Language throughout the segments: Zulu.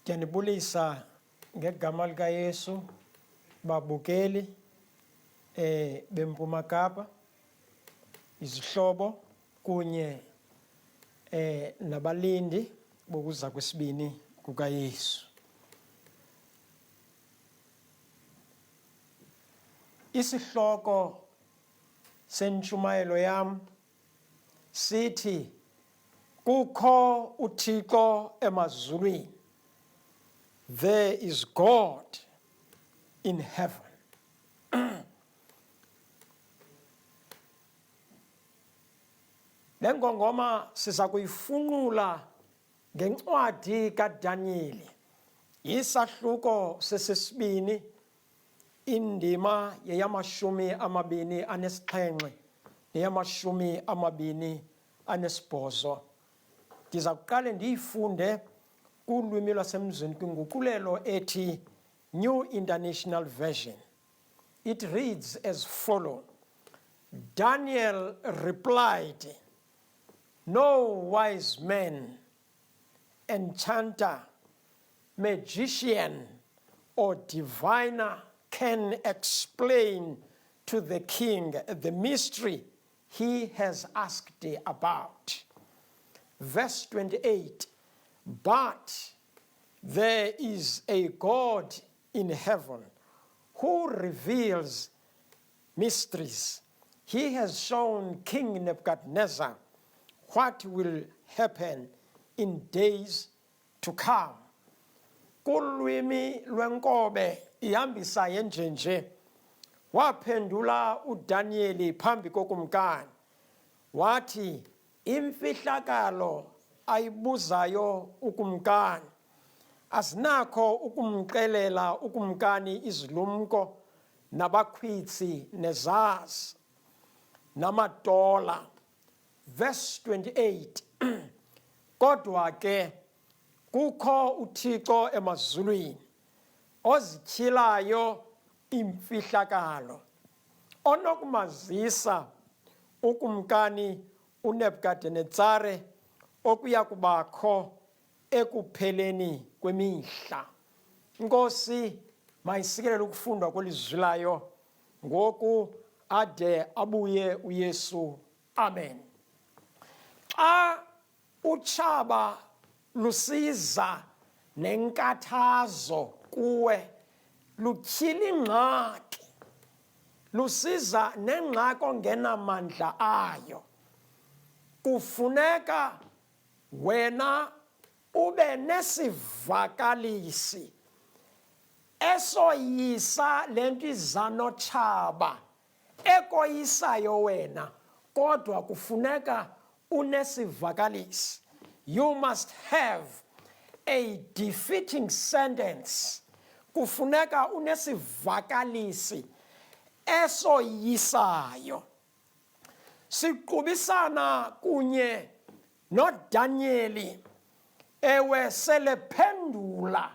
Ndiyanibulisa ngegama lika Yesu babukeli beMpuma Kapa, izihlobo kunye nabalindi bokuza kwesibini kuka Yesu. Isihloko sentshumayelo yam sithi kukho uThixo emazulwini. There is God in heaven. Le ngongoma siza kuyifunqula ngencwadi kaDanyeli, isahluko sesesibini, indima yeyamashumi amabini anesixhenxe neyamashumi amabini anesibhozo. Ndiza kuqale ndiyifunde kulwimi lwasemzini kwinguqulelo ethi New International Version. It reads as follows. Daniel replied, "No wise man, enchanter, magician, or diviner can explain to the king the mystery he has asked about." Verse 28, "But there is a God in heaven who reveals mysteries. He has shown King Nebuchadnezzar what will happen in days to come." Kulwimi lwenkobe ihambisa yenjenje, waphendula uDanieli phambi kokumkani wathi, imfihlakalo ayibuzayo ukumkani asinakho ukumxelela ukumkani izilumko nabakhwitsi nezazi namadola. Verse 28, kodwa ke kukho uThixo emazulwini ozityhilayo imfihlakalo, onokumazisa ukumkani uNebukadnezare okuya kubakho ekupheleni kwemihla. Inkosi mayisikelele ukufundwa kwelizwi layo ngoku ade abuye uYesu. Amen. Xa utshaba lusiza nenkathazo kuwe, lutyhila ingxaki, lusiza nengxaki ongenamandla ayo, kufuneka wena ube nesivakalisi esoyisa le nto iza notshaba, ekoyisayo wena, kodwa kufuneka unesivakalisi. You must have a defeating sentence. Kufuneka unesivakalisi esoyisayo. Siqubisana kunye noDanyeli, ewe selephendula.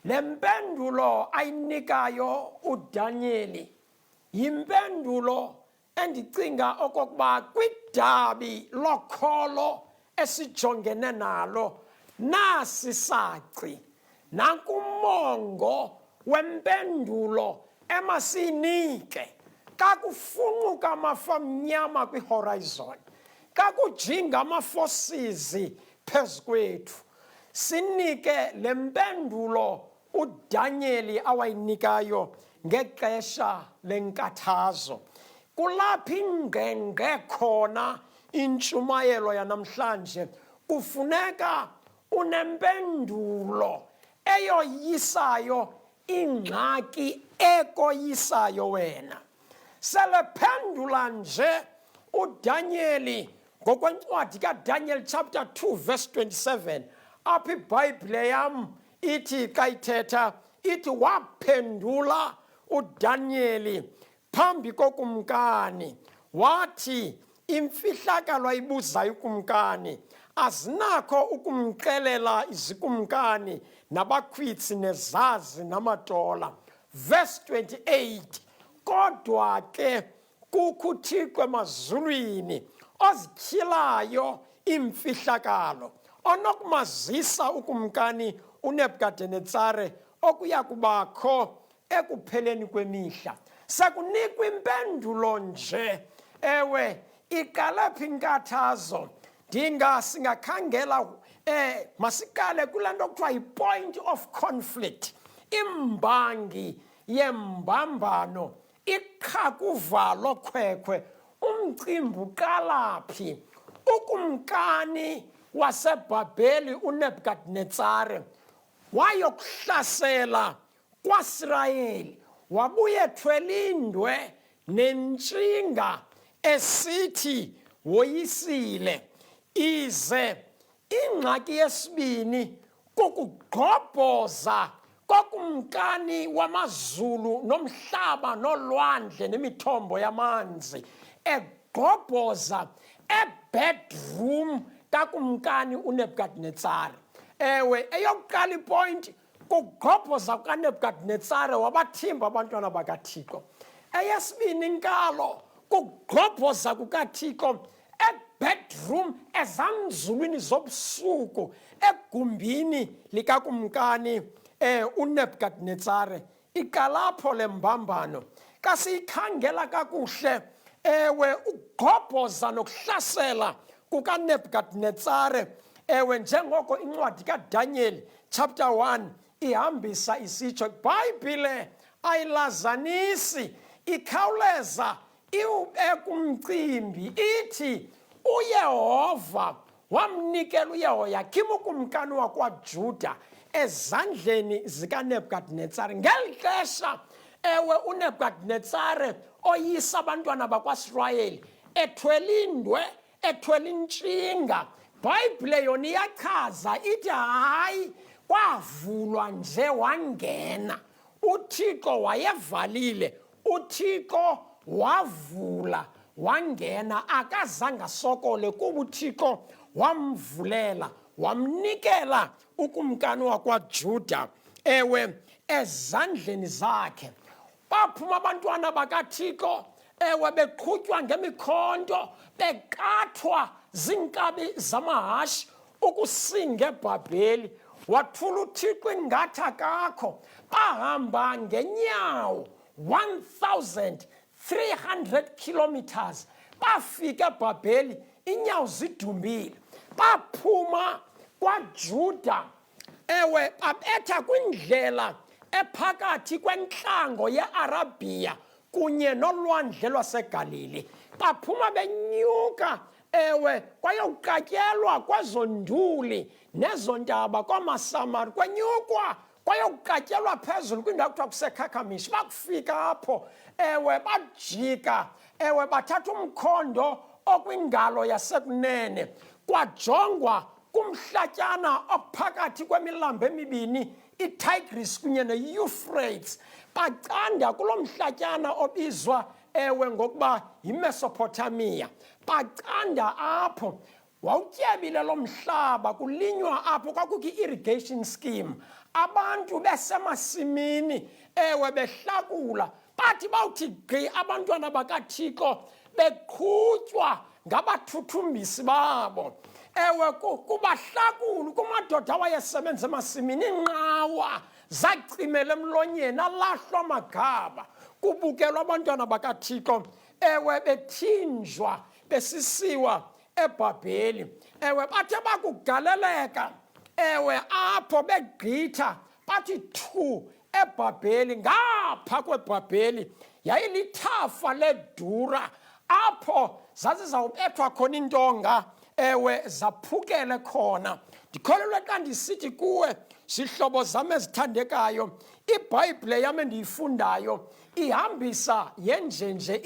Le mpendulo ayinikayo uDanyeli yimpendulo endicinga okokuba kwidabi lokholo esijongene nalo nasi saci, nankumongo wempendulo emasinike. Kakufunquka amafa amnyama kwihorizon, kakujinga ama-forces phezu kwethu, sinike le mpendulo uDanyeli awayinikayo ngexesha lenkathazo. Kulapho ingqengqe khona intshumayelo yanamhlanje, kufuneka unempendulo eyoyisayo ingxaki ekoyisayo wena. Selephendula nje uDanyeli ngokwencwadi kaDaniel chapter 2 verse 27, apho iBhayibhile yam ithi kayithetha ithi waphendula uDanyeli phambi kokumkani wathi, imfihlakalo ayibuzayo ukumkani azinakho ukumxelela izikumkani nabakhwitsi nezazi namadola. Verse 28, kodwa ke kukho uThixo emazulwini ozityhilayo imfihlakalo, onokumazisa ukumkani uNebukadnezar okuya kubakho ekupheleni kwemihla. Sekunikwa impendulo nje, ewe iqale phi inkathazo. Singakhangela masikale kule nto kuthiwa yi-point of conflict, imbangi yembambano, iqhakuvalo khwekhwe, umcimbi uqala phi. Ukumkani waseBhabheli uNebukadnezar wayokuhlasela kwaSirayeli, wabuye ethwele indwe nentshinga esithi woyisile. Ize ingxaki yesibini kukugqobhoza kokumkani wamazulu nomhlaba nolwandle nemithombo yamanzi, egqobhoza ebedroom kakumkani uNebukadnezar. Ewe eyokuqala ipoint kugqobhoza kukaNebukadnezar wabathimba abantwana bakaThixo. Eyesibini inkalo kugqobhoza kukaThixo ebedroom ezamzulwini zobusuku egumbini likakumkani uNebukadnezar. Iqalapho le mbambano kasiyikhangela kakuhle. Ewe ugqobhoza nokuhlasela kukaNebukadnezar, ewe njengoko incwadi kaDaniel chapter 1 ihambisa isitsho, iBhayibhile ayilazanisi, ikhawuleza kumcimbi ithi uYehova wamnikela uYehoyakhim ukumkani wakwaJuda ezandleni zikaNebukadnezar. Ngeli xesha ewe uNebukadnezar oyisa abantwana bakwaSirayeli ethwele indwe, ethwele intshinga, iBhayibhile yona iyachaza ithi hayi kwavulwa nje wangena. uThixo wayevalile, uThixo wavula wangena, akazange asokole kuba uThixo wamvulela wamnikela ukumkani wakwaJuda ewe ezandleni zakhe. Baphuma abantwana bakaThixo ewe beqhutywa ngemikhonto, beqathwa zinkabi zamahashi ukusinga eBhabheli. Wathula uThixo ingathi akakho, bahamba ngenyawo 1,300 kilometers, bafika eBhabheli inyawo zidumbile. Baphuma kwaJuda ewe babetha kwindlela ephakathi kwentlango yeArabia kunye nolwandle lwaseGalili. Baphuma benyuka ewe kwayokuqatyelwa kwezo nduli nezo ntaba kwamaSamari, kwenyukwa kwayokuqatyelwa phezulu kwindawo kuthiwa kuseKhakhamishi. Bakufika apho ewe bajika ewe bathatha umkhondo okwingalo yasekunene, kwajongwa kumhlatyana ophakathi kwemilambo emibini, iTigris kunye neEuphrates. Bacanda kulo mhlatyana obizwa ewe ngokuba yiMesopotamia. Bacanda apho, wawutyebile lo mhlaba, kulinywa apho, kwakukho i-irrigation scheme. Abantu besemasimini ewe behlakula, bathi bawuthi gqi abantwana bakaThixo beqhutywa ngabathuthumbisi babo. Ewe kubahlakulu kumadoda awayesebenza emasimini, inqawa zacimela emlonyeni, alahlwa amagaba. Kubukelwa abantwana bakaThixo ewe bethinjwa besisiwa eBhabheli. Ewe bathe bakugaleleka ewe apho begqitha, bathi thu eBhabheli. Ngapha kweBhabheli yayilithafa ledura apho zazizawubethwa khona intonga ewe zaphukele khona. Ndikholelwa xa ndisithi kuwe, zihlobo zam ezithandekayo, iBhayibhile yam endiyifundayo ihambisa yenjenje,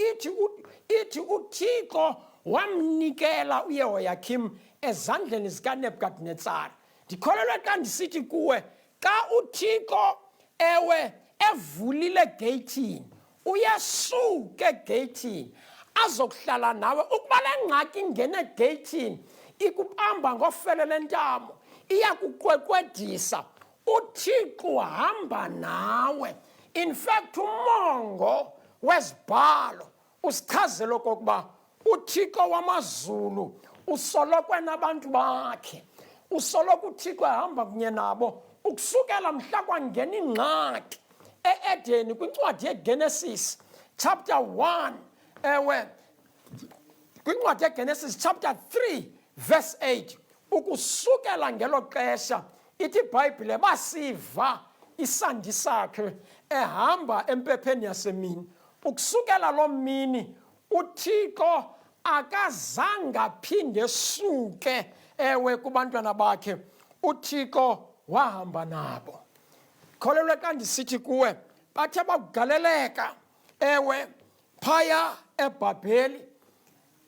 ithi uThixo wamnikela uYehoyakhim ezandleni zikaNebukadnezar. Ndikholelwa xa ndisithi kuwe, xa uThixo ewe evulile geyithini, uyesuka egeyithini azokuhlala nawe. Ukuba le ngxaki ingene egeyithini ikubamba ngofele lentamo, iyakuqweqwedisa, uThixo uhamba nawe. In fact umongo wezibhalo usichazela okokuba uThixo wamazulu usoloko nabantu bakhe. usoloko uThixo ehamba kunye nabo ukusukela mhla kwangena ingxaki eEdeni kwincwadi yeGenesis chapter 1 kwincwadi yeGenesis chapter 3 verse 8 ukusukela ngelo xesha ithi iBhayibhile basiva isandi sakhe ehamba empepheni yasemini ukusukela lo mini uThixo akazange aphinde suke kubantwana bakhe uThixo wahamba nabo kholelwe xa ndisithi kuwe bathe bakugaleleka phaya eBhabheli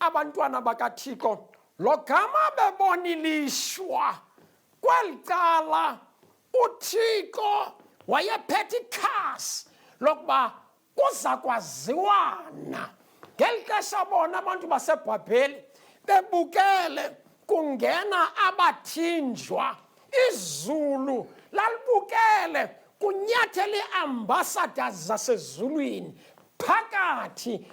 abantwana bakaThixo logama bebonilishwa kweli cala uThixo wayephethe ikhasi lokuba kuza kwaziwana ngeli xesha bona abantu baseBhabheli bebukele kungena abathinjwa izulu lalibukele kunyathela iambassadors zasezulwini phakathi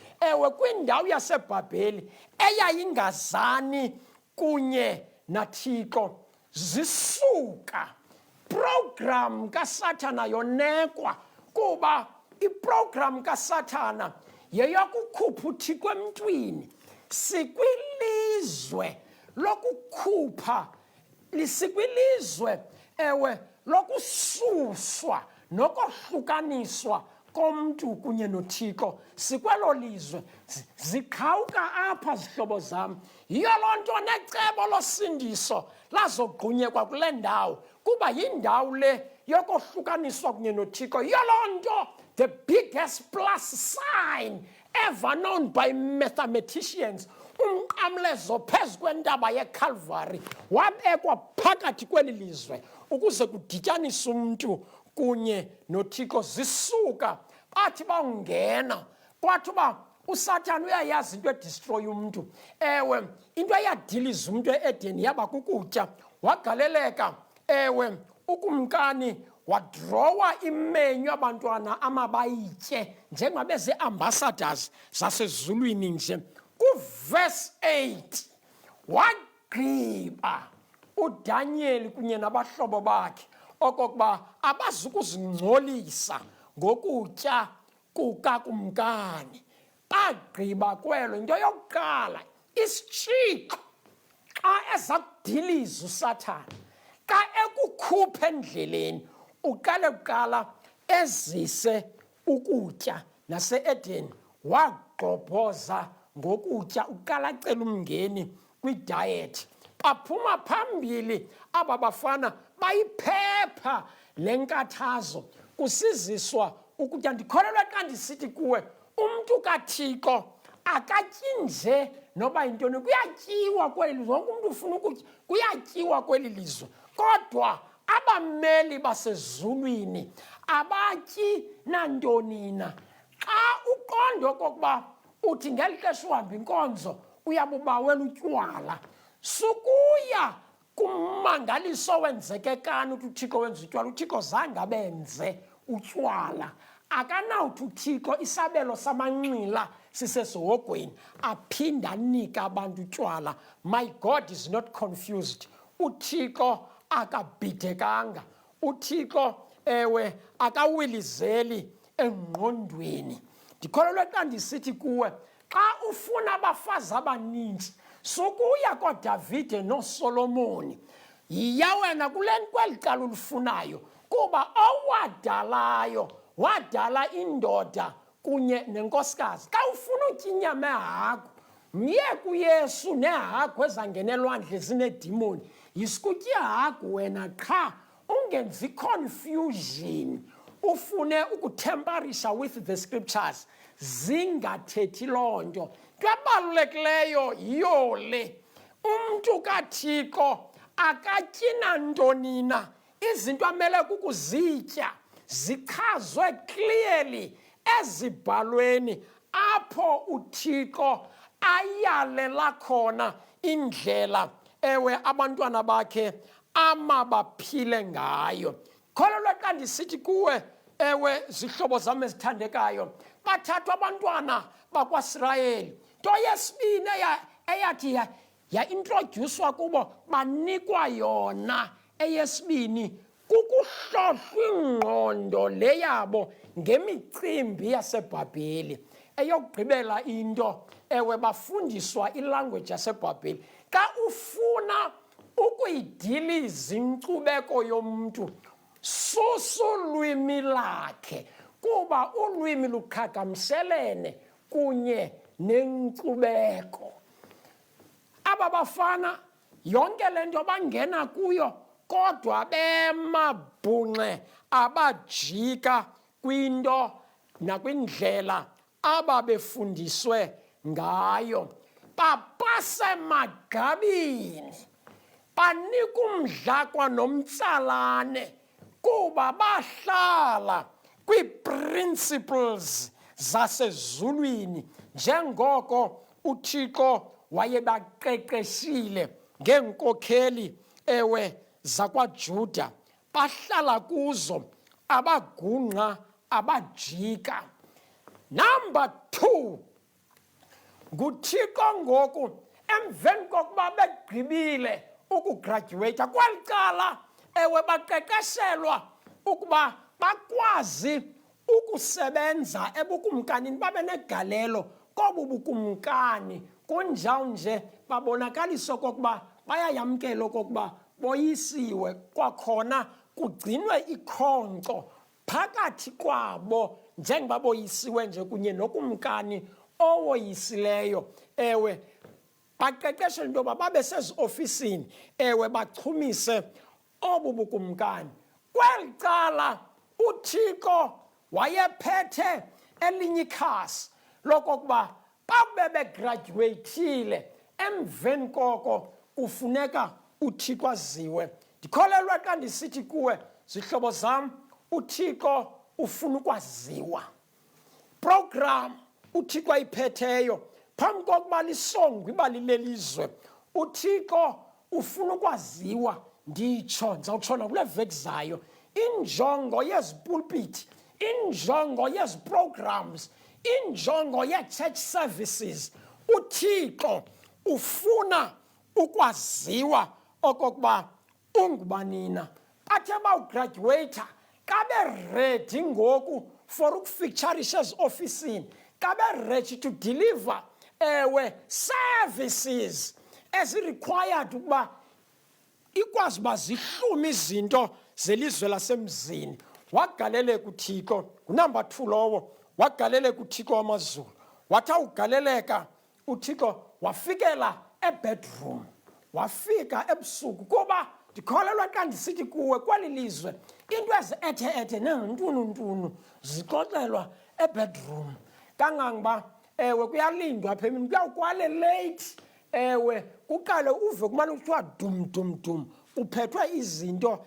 kwindawo yaseBhabheli eyayingazani kunye naThixo zisuka program kaSathana yonekwa kuba iprogram kaSathana yeyokukhupha uThixo emntwini sikwilizwe lokukhupha lisikwilizwe lokususwa nokohlukaniswa komntu kunye noThixo sikwelo lizwe ziqhawuka apha zihlobo zam yiyo loo nto necebo losindiso lazogqunyekwa kule ndawo kuba yindawo le yokohlukaniswa kunye noThixo yiyo loo nto the biggest plus sign ever known by mathematicians umnqamlezo phezu kwentaba yeCalvary wabekwa phakathi kweli lizwe ukuze kudityaniswe umntu kunye noThixo zisuka bathi bawungena kwathi uba uSathane uyayazi into edestroy umntu into eyadiliza umntu eEdeni yaba kukutya wagaleleka ukumkani wadrowa imenyu abantwana amabayitye njengoba bezi-ambassadors zasezulwini nje kuverse 8 wagqiba uDaniel kunye nabahlobo bakhe okokuba abazukuzingcolisa ngokutya kukakumkani bagqiba kwelo into yokuqala isitshixo xa eza kudiliza uSathane xa ekukhupha endleleni uqale kuqala ezise ukutya nase-Edeni wagqobhoza ngokutya uqala acela umngeni kwidiet baphuma phambili aba bafana bayiphepha le nkathazo kusiziswa ukutya ndikholelwa xa ndisithi kuwe umntu kaThixo akatyi nje noba yintoni kuyatyiwa kweli lizwe wonke umntu ufuna ukutya kuyatyiwa kweli lizwe kodwa abameli basezulwini abatyi nantoni na xa uqonde okokuba uthi ngeli xesha uhamba inkonzo uyabubawela utywala sukuya kummangaliso wenzeke kani uthi uThixo wenza utywala uThixo zange abenze utywala akanawuthi uThixo isabelo samanqila sisesihogweni aphinda anika abantu utywala my God is not confused uThixo akabhidekanga uThixo akawilizeli engqondweni ndikholelwa xa ndisithi kuwe xa ufuna abafazi abaninzi sukuya koDavide noSolomoni yiya wena kweli cala ulifunayo kuba owadalayo wadala indoda kunye nenkosikazi xa ufuna utya inyama ehagu mye kuYesu nehagu ezangenelwandle zinedimoni yisikutya ihagu wena qha ungenzi confusion ufune ukutemperisha with the scriptures zingathethi loo nto into ebalulekileyo yiyo le umntu kaThixo akatyi nantoni na izinto amele kukuzitya zichazwe clearly ezibhalweni apho uThixo ayalela khona indlela abantwana bakhe amabaphile ngayo kholelwa xa ndisithi kuwe zihlobo zam ezithandekayo bathathwa abantwana bakwaIsrayeli nto yesibini eyathi yaintrodyuswa kubo banikwa yona. Eyesibini kukuhlohlwa ingqondo le yabo ngemicimbi yaseBhabheli. Eyokugqibela into bafundiswa ilanguage yaseBhabheli. Xa ufuna ukuyidiliza inkcubeko yomntu, susa ulwimi lakhe, kuba ulwimi luqhagamshelene kunye nenkcubeko. Aba bafana yonke le nto bangena kuyo, kodwa bemabhunxe abajika kwinto nakwindlela ababefundiswe ngayo. Bapase magabini, banika umdla nomtsalane, kuba bahlala kwii-principles zasezulwini njengoko uThixo wayebaqeqeshile ngeenkokheli zakwaJuda. Bahlala kuzo, abagungqa, abajika. Number 2, nguThixo ngoku emveni kokuba begqibile ukugraduate kweli cala baqeqeshelwa ukuba bakwazi ukusebenza ebukumkanini, babe negalelo kobu bukumkani. Kunjawunje babonakalisa okokuba bayayamkela okokuba boyisiwe, kwakhona kugcinwe ikhonkco phakathi kwabo njengoba boyisiwe nje kunye nokumkani owoyisileyo. Baqeqeshelwe into yoba babe seziofisini, bachumise obu bukumkani. Kweli cala uThixo wayephethe elinye ikhasi lokokuba bakube begraduatile, emveni koko kufuneka uThixo aziwe. Ndikholelwa xa ndisithi kuwe, zihlobo zam, uThixo ufuna ukwaziwa. Program uThixo ayiphetheyo phambi kokuba lisongwe ibali lelizwe, uThixo ufuna ukwaziwa. Nditsho ndizawutshona kule veki zayo, injongo yezi pulpit, injongo yezi programs, injongo ye-church services, uThixo ufuna ukwaziwa okokuba ungubanina. Bathe bawugraduata, kabe ready ngoku for ukufitsharisha eziofisini, kabe ready to deliver services ezi-required ukuba ikwazi uba zihlume izinto zelizwe lasemzini. Wagaleleka uThixo, ngunumber 2 lowo, wagaleleka uThixo wamazulu. Wathi awugaleleka uThixo wafikela ebedroom, wafika ebusuku, kuba ndikholelwa xa ndisithi kuwe kweli lizwe into ezi-ethe-ethe neentununtunu zixoxelwa ebedroom. Kangangoba kuyalindwa apha emini, kuyawukwale late, kuqale uve kumane kuthiwa dum dum dum, kuphethwe izinto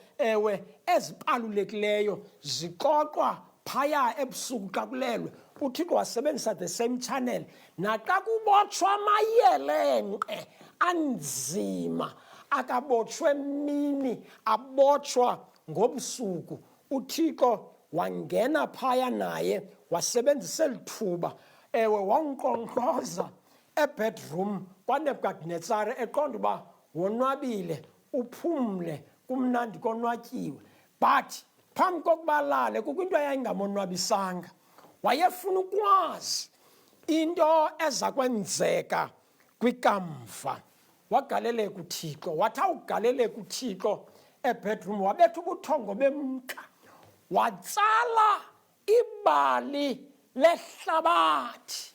ezibalulekileyo zixoxwa phaya ebusuku xa kulelwe. uThixo wasebenzisa the same channel naxa kubotshwa amayelenqe anzima, akabotshwe mini, abotshwa ngobusuku. uThixo wangena phaya naye wasebenzisa elithuba, wanginkqonkqoza ebedroom kwaNebukadnezar, eqonda uba wonwabile, uphumle, kumnandi konwatyiwe. But phambi kokuba lale kukho into eyayingamonwabisanga. Wayefuna ukwazi into eza kwenzeka kwikamva. Wagaleleka uThixo, wathi awugaleleka uThixo ebedroom, wabetha ubuthongo bemka, watsala ibali lehlabathi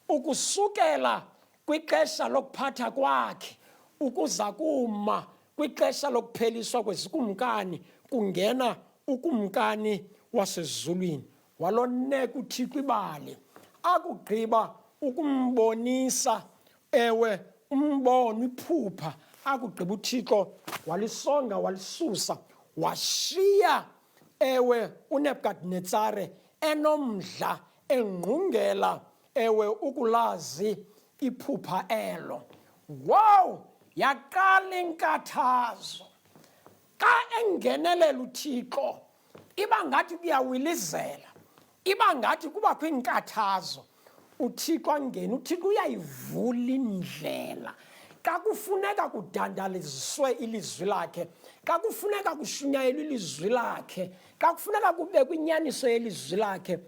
ukusukela kwixesha lokuphatha kwakhe ukuza kuma kwixesha lokupheliswa kwezikumkani kungena ukumkani wasezulwini. Waloneka uThixo ibali, akugqiba ukumbonisa umbono, iphupha, akugqiba uThixo walisonga, walisusa, washiya uNebukadnezar enomdla, engqungela ukulazi iphupha elo. Wow, yaqala inkathazo. Xa engenelela uThixo, iba ngathi kuyawilizela, iba ngathi kubakho inkathazo. uThixo angene, uThixo uyayivula indlela. xa kufuneka kudandaliswe ilizwi lakhe, xa kufuneka kushunyayelwe ilizwi lakhe, xa kufuneka kubekwe inyaniso yelizwi lakhe,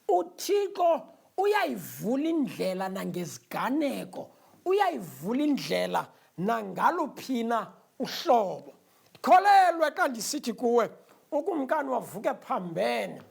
uThixo uyayivula indlela nangeziganeko, uyayivula indlela nangaluphina uhlobo. Ndikholelwe xa ndisithi kuwe ukumkani wavuke phambene,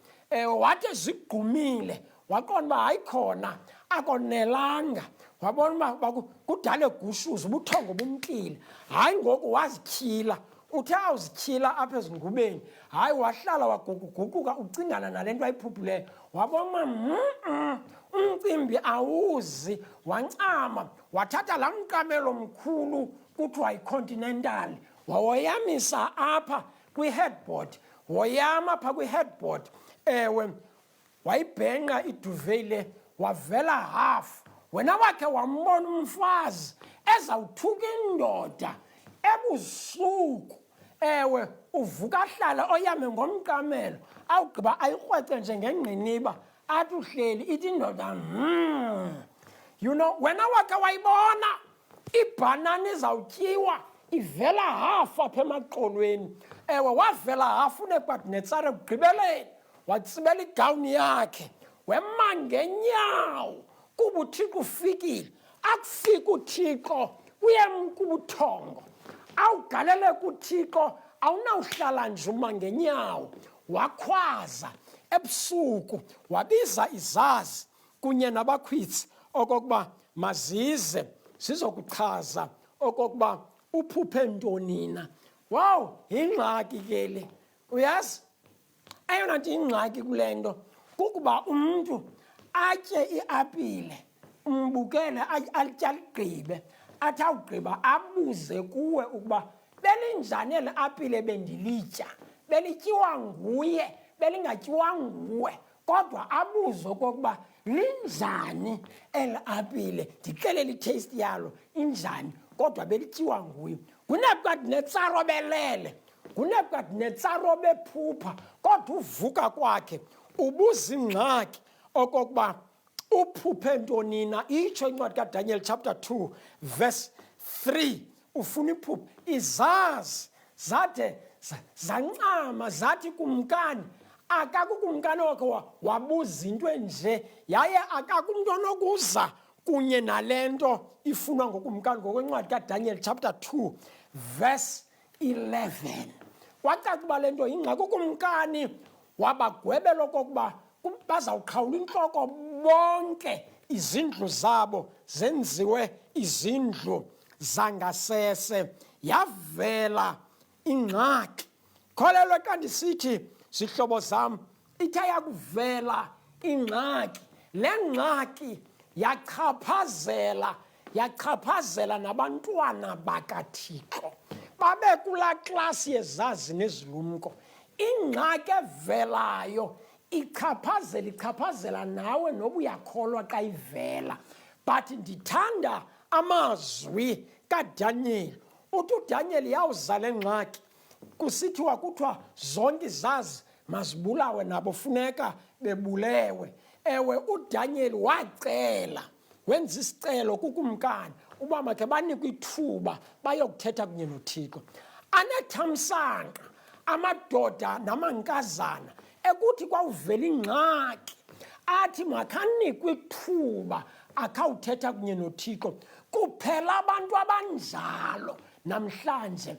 wathi zigqumile waqonda uba hayi khona akonelanga, wabona uba kudala egushuza ubuthongo bumkile, hayi ngoku wazityhila. Uthe awuzityhila apha ezingubeni, hayi wahlala waguguguquka ucingana nale nto ayiphuphileyo, wabona umcimbi awuzi, wancama wathatha laa mqamelo mkhulu kuthiwa yiContinental, wawoyamisa apha kwi-headboard, woyama apha kwi-headboard, wayibhenqa iduvet le, wavela hafu. Wena wakhe wambona umfazi ezawuthuka indoda ebusuku, uvuka ahlala oyame ngomqamelo, awugqiba ayikrwece njengengqiniba, athi uhleli ithi indoda you know, wena wakhe wayibona ibhanana izawutyiwa ivela hafu apha emaqolweni. Wavela hafu unebhadinetsara ekugqibeleni watsibela igawuni yakhe, wema ngenyawo kuba uThixo ufikile. Akufika uThixo uyemka ubuthongo, awugalele kuThixo awunawuhlala nje uma ngenyawo. Wakhwaza ebusuku, wabiza izazi kunye nabakhwitsi okokuba mazize zizokuchaza okokuba uphuphe ntoni na. Wow, yingxaki ke le. Uyazi eyona nto ingxaki kule nto kukuba umntu atye iapile, umbukele atye aligqibe, athi awugqiba abuze kuwe ukuba belinjani eli apile bendilitya, belityiwa nguye belingatyiwa nguwe, kodwa abuze okokuba linjani eli apile, ndixelele itaste yalo injani, kodwa belityiwa nguye. nguNebukadinetsara obelele, nguNebukadinetsara obephupha, kodwa uvuka kwakhe ubuza ingxaki okokuba uphuphe ntoni na. Itsho incwadi kaDaniel chapter 2 verse 3, ufuna iphupha. Izazi zade zancama zathi kumkani, akakukumkani wakhe wabuza into enje, yaye akakumntu onokuza kunye nale nto ifunwa ngokumkani ngokwencwadi kaDaniel chapter 2 verse 11. Kwacaca uba le nto yingxaki. Ukumkani wabagwebela okokuba bazawuqhawula intloko bonke izindlu zabo zenziwe izindlu zangasese. Yavela ingxaki. Kholelwe xa ndisithi zihlobo zam, ithe yakuvela ingxaki, le ngxaki yachaphazela nabantwana bakaThixo babe kulaa klasi yezazi nezilumko. Ingxaki evelayo ichaphazela nawe noba uyakholwa xa ivela. But ndithanda amazwi kaDaniel. Uthi uDaniel yawuza le ngxaki, kusithiwa kuthiwa zonke izazi mazibulawe, nabo funeka bebulewe. uDaniel wacela, wenza isicelo kukumkani uba makhe banikwe ithuba bayokuthetha kunye noThixo. Anethamsanqa amadoda namankazana ekuthi kwawuvela ingxaki athi makanikwe ithuba akhawuthetha kunye noThixo. Kuphela abantu abanjalo namhlanje,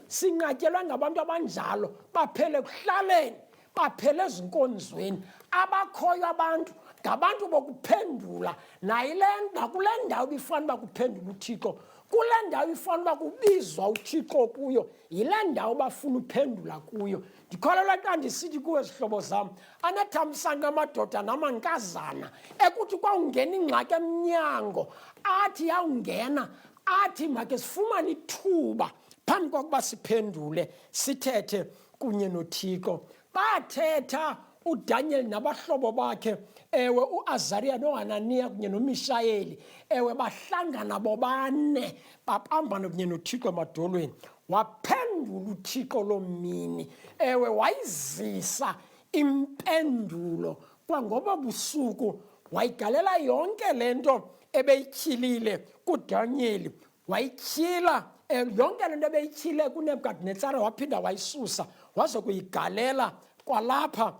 sinqatyelwe ngabantu abanjalo, baphele ekuhlaleni, baphele ezinkonzweni. Abakhoyo abantu ngabantu bokuphendula nakule ndawo ibifana uba kuphendula uThixo, kule ndawo ifana uba kubizwa uThixo kuyo, yile ndawo bafuna uphendula kuyo. Ndikholelwa xa ndisithi kuwe zihlobo zam, anethamsanqa amadoda namankazana ekuthi kwawungena ingxaki emnyango, athi yawungena athi make sifumane ithuba phambi kokuba siphendule sithethe kunye noThixo. Bathetha uDaniel nabahlobo bakhe, uAzariya noHananiya kunye noMishayeli, bahlangana bobane bapambana kunye noThixo emadolweni. Waphendula uThixo lo mini, wayizisa impendulo kwangoba busuku, wayigalela yonke le nto ebeyityhilile kuDaniel wayityhila yonke le nto beyityhile kuNebukadnezar waphinda wayisusa wazokuyigalela kwalapha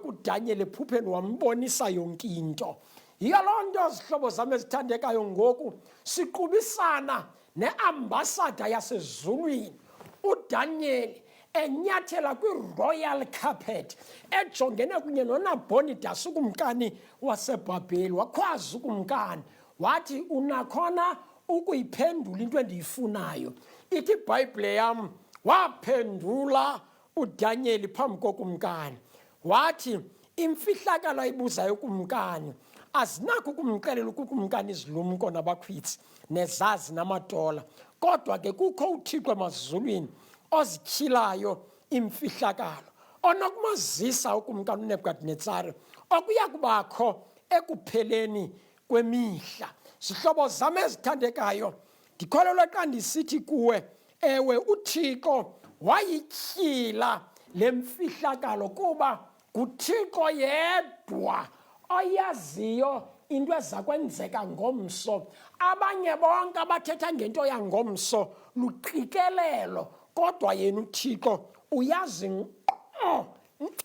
kuDanyeli ephupheni wambonisa yonke into. Yiyo loo nto zihlobo zam ezithandekayo ngoku siqubisana neambasada yasezulwini uDanyeli enyathela kwi-royal carpet ejongene kunye noNabonidus ukumkani waseBhabheli. Wakhwaza ukumkani wathi, unakhona ukuyiphendula into endiyifunayo? Ithi iBhayibhile yam, waphendula uDanyeli phambi kokumkani wathi, imfihlakalo ayibuzayo kumkani azinakho ukumxelela ukukumkani izilumko nabakhwitsi nezazi namadola, kodwa ke kukho uThixo emazulwini ozityhilayo imfihlakalo onokumazisa ukumkani uNebukadnezar okuya kubakho ekupheleni kwemihla. Zihlobo zam ezithandekayo, ndikholelwa xa ndisithi kuwe, ewe uThixo wayityhila le mfihlakalo kuba nguThixo yedwa oyaziyo into eza kwenzeka ngomso. Abanye bonke abathetha ngento yangomso luqikelelo, kodwa yena uThixo uyazi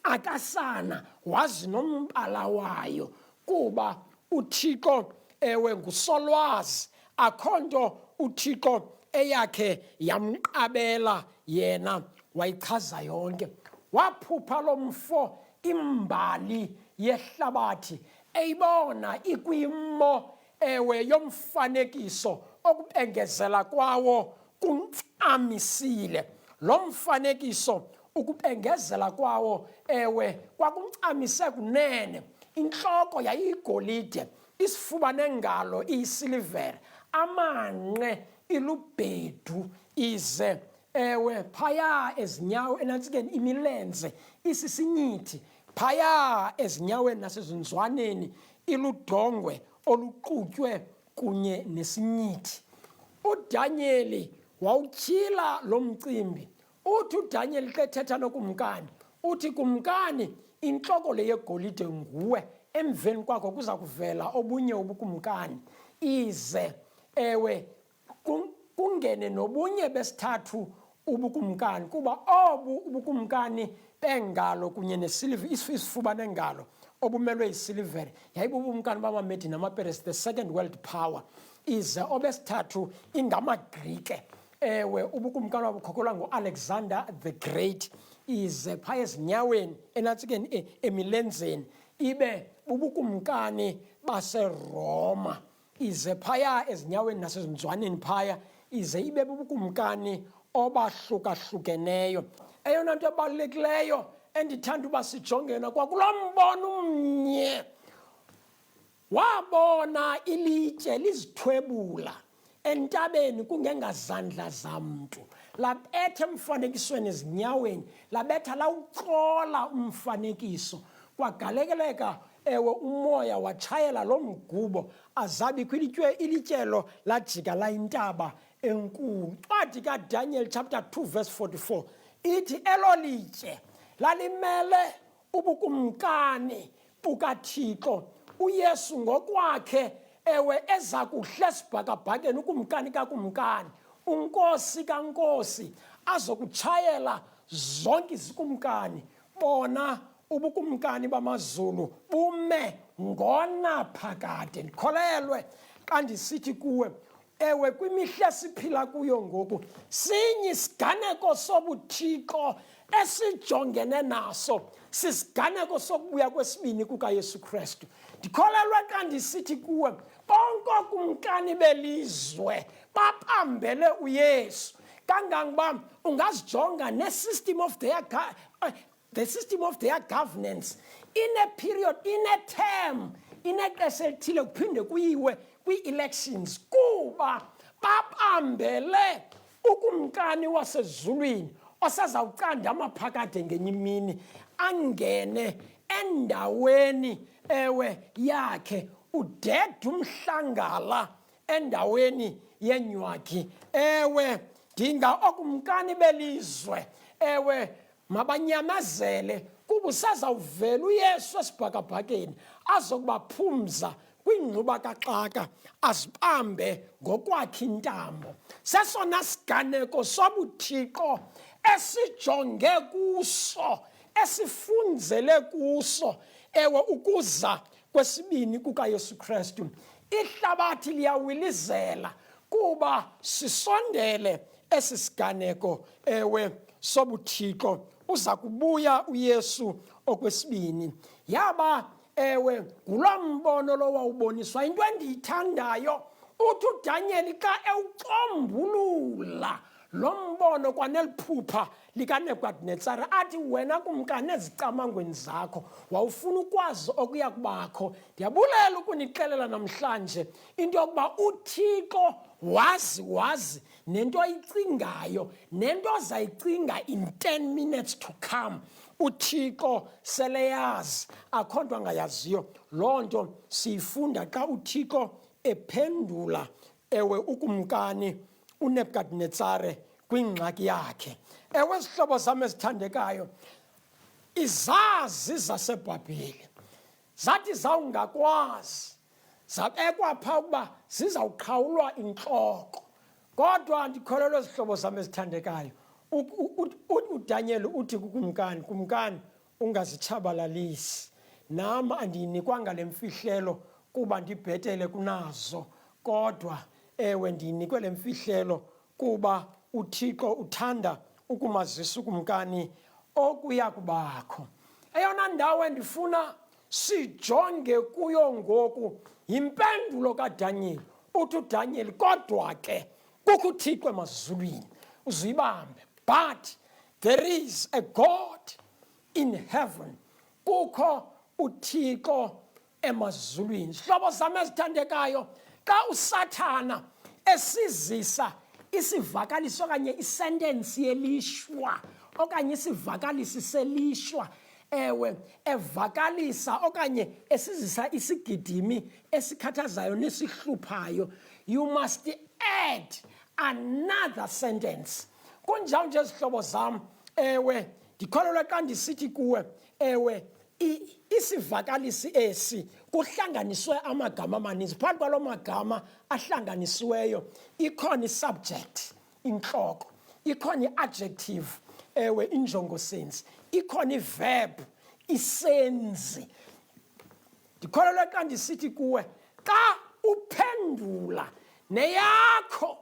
akasana, wazi nombala wayo, kuba uThixo ngusolwazi. Akho nto uThixo eyakhe yamqabela yena, wayichaza yonke. Waphupha lo mfo imbali yehlabathi eyibona ikwimo yomfanekiso okubengezela kwawo kuncamisile. Lo mfanekiso ukubengezela kwawo kwakuncamise kunene. Intloko yayiyigolide, isifuba nengalo iyisilivere, amanqe ilubhedu, ize phaya ezinyawo enantsikeni imilenze isisinyithi, phaya ezinyaweni nasezinzwaneni iludongwe oluqutywe kunye nesinyithi. uDanyeli wawutyhila lo mcimbi. Uthi uDanyeli xa ethetha nokumkani uthi, kumkani, intloko le yegolide nguwe, emveni kwakho kuza kuvela obunye ubukumkani, ize kungene nobunye besithathu ubukumkani, kuba obu ubukumkani bengalo kunye isifuba nengalo obumelwe yisilivere yayibubukumkani bamaMedi namaPeresi, the second world power. Ize obesithathu ingamaGrike, ubukumkani wabukhokelwa nguAlexander the Great. Ize phaya ezinyaweni enantsikeni emilenzeni ibe bubukumkani baseRoma. Ize phaya ezinyaweni nasezinzwaneni phaya ize ibe bubukumkani obahlukahlukeneyo. Eyona nto ebalulekileyo endithanda uba sijongena kwakulo mbono umnye, wabona ilitye lizithwebula entabeni kungengazandla zamntu, labetha emfanekisweni ezinyaweni, labetha lawuxola umfanekiso, kwagalekeleka umoya watshayela lo mgubo, azabikho ilityelo lajika layintaba enkulu. Ncwadi kaDanyeli chapter 2 verse 44 ithi, elo litye lalimele ubukumkani bukaThixo, uYesu ngokwakhe eza kuhla esibhakabhakeni, ukumkani kakumkani, unkosi kankosi, azokutshayela zonke izikumkani. Bona ubukumkani bamazulu bume ngonaphakade. Ndikholelwe xa ndisithi kuwe, kwimihla esiphila kuyo ngoku, sinye isiganeko sobuthixo esijongene naso sisiganeko sokubuya kwesibini kukaYesu Kristu. Ndikholelwe xa ndisithi kuwe, bonke okumkani belizwe bapambele uYesu, kangangoba ungazijonga ne-system of the system of their governance, in a period, in a term, inexesha elithile kuphinde kuyiwe kwii-elections, kuba bapambele ukumkani wasezulwini osazawucanda amaphakade ngenye imini angene endaweni yakhe, udede umhlangala endaweni yenywaki. Dinga okumkani belizwe, mabanyamezele kuba usazawuvela uYesu esibhakabhakeni azokubaphumza kwingxuba kaxaka azibambe ngokwakhe intambo. Sesona siganeko sobuthixo esijonge kuso, esifunzele kuso, ewe ukuza kwesibini kukaYesu Kristu. Ihlabathi liyawilizela kuba sisondele esi siganeko, ewe, sobuthixo. Uza kubuya uYesu okwesibini. Yaba, ewe, nguloo mbono lo wawuboniswa. Into endiyithandayo, uthi uDanyeli ka ewucombulula lo mbono kwaneliphupha likaNebukadnezar, athi wena kumkani ezicamangweni zakho wawufuna ukwazi okuya kubakho. Ndiyabulela ukunixelela namhlanje into yokuba uThixo wazi nento ayicingayo, nento ozayicinga in 10 minutes to come. uThixo seleyazi, akho nto angayaziyo. Loo nto siyifunda xa uThixo ephendula, ewe, ukumkani uNebukadnezar kwingxaki yakhe. Ewe zihlobo zam ezithandekayo, izazi zaseBhabhile zathi zawungakwazi, zabekwa phaa ukuba zizawuqhawulwa intloko. Kodwa ndikholelwa zihlobo zam ezithandekayo, uDanyeli uthi kukumkani, kumkani ungazitshabalalisi. Nam andiyinikwanga le mfihlelo kuba ndibhetele kunazo, kodwa ewe ndiyinikwe le mfihlelo kuba uThixo uthanda ukumazisa ukumkani okuya kubakho. Eyona ndawo endifuna sijonge kuyo ngoku yimpendulo kaDanyeli. Uthi uDanyeli, kodwa ke kukho uThixo emazulwini, uzibambe. But there is a God in heaven. Kukho uThixo emazulwini. Sihlobo zam ezithandekayo, xa uSathana esizisa isivakalisi okanye isentensi yelishwa okanye isivakalisi selishwa, ewe, evakalisa okanye esizisa isigidimi esikhathazayo nesihluphayo, you must add another sentence. Kunjalo nje zihlobo zam, ewe, ndikholelwa xa ndisithi kuwe, ewe, isivakalisi esi kuhlanganiswe amagama amaninzi. Phakathi kwalo magama ahlanganisiweyo ikhona i-subject, intloko, ikhona i-adjective, ewe, injongosenzi, ikhona i-verb, isenzi. Ndikholelwa xa ndisithi kuwe, xa uphendula neyakho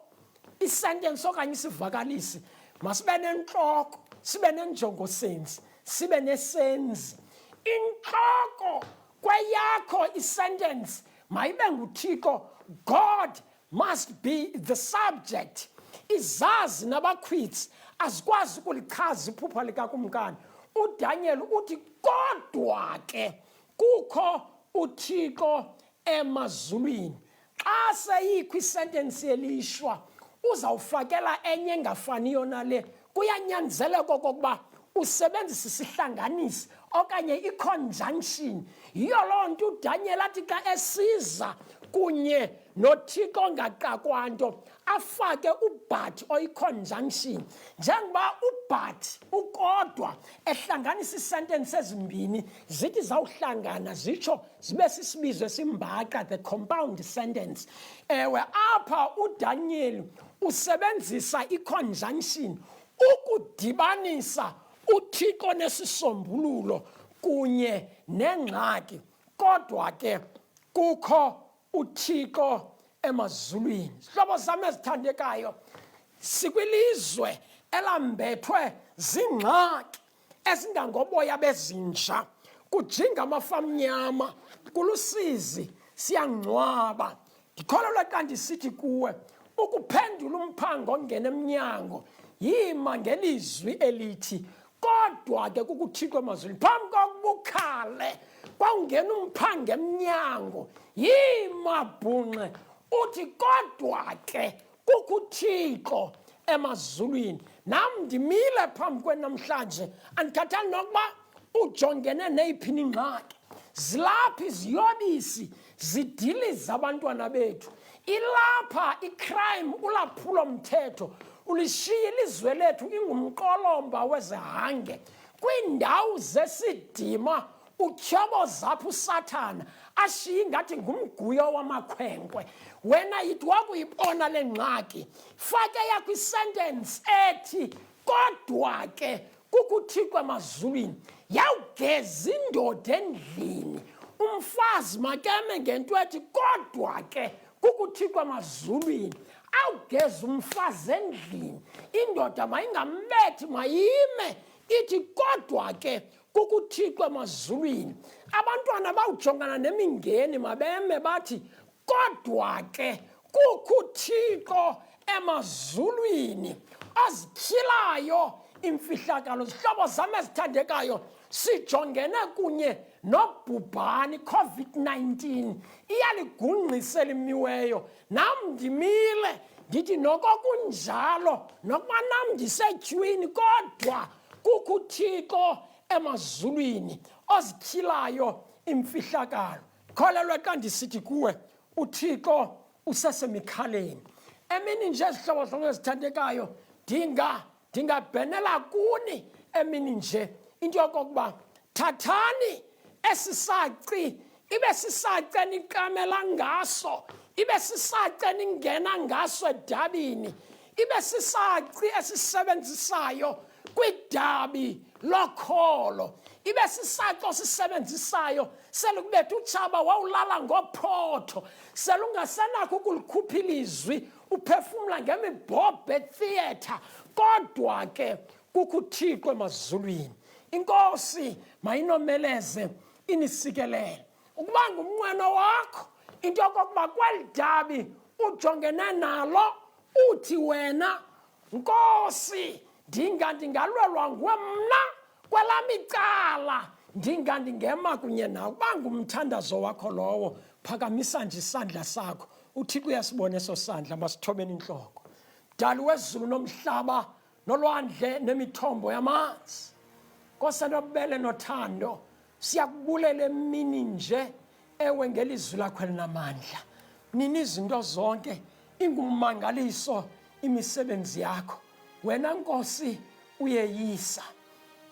isentence okanye isivakalisi, masibe nentloko, sibe nenjongosenzi, sibe nesenzi. Intloko kweyakho isentence mayibe nguThixo. God must be the subject. Izazi nabakhwitsi azikwazi ukulichaza iphupha likakumkani. uDanyeli uthi kodwa ke kukho uThixo emazulwini. Xa seyikho isentence yelishwa uzawufakela enye engafaniyo nale. Kuyanyanzeleka okokuba usebenzise isihlanganisi okanye i-conjunction. Yiyo loo nto uDanyeli athi xa esiza kunye noThixo ngaqakwanto afake u-but or i-conjunction. Njengoba u-but, ukodwa, ehlanganisa isentence ezimbini, zithi zawuhlangana zitsho zibe sisibizo esimbaxa, the compound sentence. Ewe, apha uDanyeli usebenzisa i-conjunction ukudibanisa uThixo nesisombululo kunye nengxaki. Kodwa ke kukho uThixo emazulwini. Sihlobo zam ezithandekayo, sikwilizwe elambethwe zingxaki ezingangoboya bezinja, kujinga amafa amnyama, kulusizi, siyangcwaba. Ndikholelwa xa ndisithi kuwe, ukuphendula umphango ongena emnyango, yima ngelizwi elithi kodwa ke kukuThixo emazulwini. Phambi kokuba ukhale kwawungena umphango emnyango, yima bhunxe uthi kodwa ke kukuThixo emazulwini. Nam ndimile phambi kwenu namhlanje, andikhathali nokuba ujongene neyiphi ingxaki. Zilapha iziyobisi zidiliza abantwana bethu, ilapha icrime, ulwaphulo mthetho ulishiya ilizwe lethu ingumqolomba wezihange. Kwiindawo zesidima utyhoboza apha usathana ashiye ingathi ngumguyo wamakhwenkwe. Wena yithi wakuyibona le ngxaki, fake yakho isentence ethi kodwa ke kukuThixo emazulwini yawugeza indoda endlini. Umfazi makeme ngento ethi kodwa ke kukuThixo emazulwini awugeza umfazi endlini. Indoda mayingambethi, mayime ithi kodwa ke kukuThixo emazulwini. Abantwana bawujongana nemingeni mabeme bathi kodwa ke kukuThixo emazulwini azityilayo imfihlakalo. Zihlobo zam ezithandekayo, sijongene kunye nobhubhane COVID-19 iyaligungqisela imiweyo. Nam ndimile ndithi noko kunjalo, nokuba nam ndisetyhwini, kodwa kukuThixo emazulwini ozityilayo imfihlakalo. Kholelwe xa ndisithi kuwe uThixo usesemikhaleni. Emini nje zihlobo zonke ezithandekayo ndingabhenela kuni emini nje into yokokuba thathani esi saci, ibe sisaci enikamela ngaso, ibe sisaci eningena ngaso edabini, ibe sisaci esisebenzisayo kwidabi lokholo, ibe sisaci osisebenzisayo selukubetha utshaba wawulala ngophotho, selungasenakho ukulikhupha ilizwi uphefumla ngemibhobho etheatre. Kodwa ke kukuThixo emazulwini. Inkosi mayinomeleze inisikelele. Ukuba ngumnqweno wakho into yokokuba kweli dabi ujongene nalo, uthi wena Nkosi ndingalwelwa nguwe mna kwelam icala, ndingema kunye nawe. Uba ngumthandazo wakho lowo, phakamisa nje isandla sakho. uThixo uyasibona eso sandla. Masithobeni intloko. Dali wezulu nomhlaba nolwandle nemithombo yamanzi, Nkosi nobubele nothando, siyakubulela emini nje ewe ngelizwi lakho elinamandla. Nini izinto zonke ingummangaliso imisebenzi yakho. Wena Nkosi uyeyisa.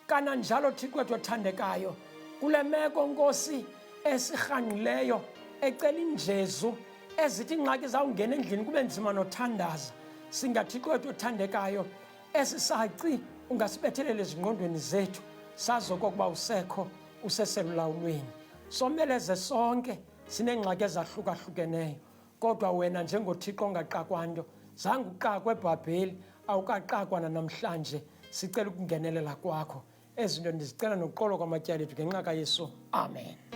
Kananjalo Thixo wethu othandekayo, kule meko Nkosi esirhanqileyo ecela injezu ezithi ingxaki zawungena endlini kube nzima nothandaza, singaThixo wethu othandekayo esi saci ungasibethelele ezingqondweni zethu, sazi okokuba usekho, useselulawulweni. Someleze sonke sinengxaki ezahlukahlukeneyo, kodwa wena njengoThixo ongaqakwando, zange uqakwe eBhabheli, awukaqakwa namhlanje. Sicela ukungenelela kwakho. Ezinto ndizicela nokuqolo kwamatyala ethu ngenxa kaYesu. Amen.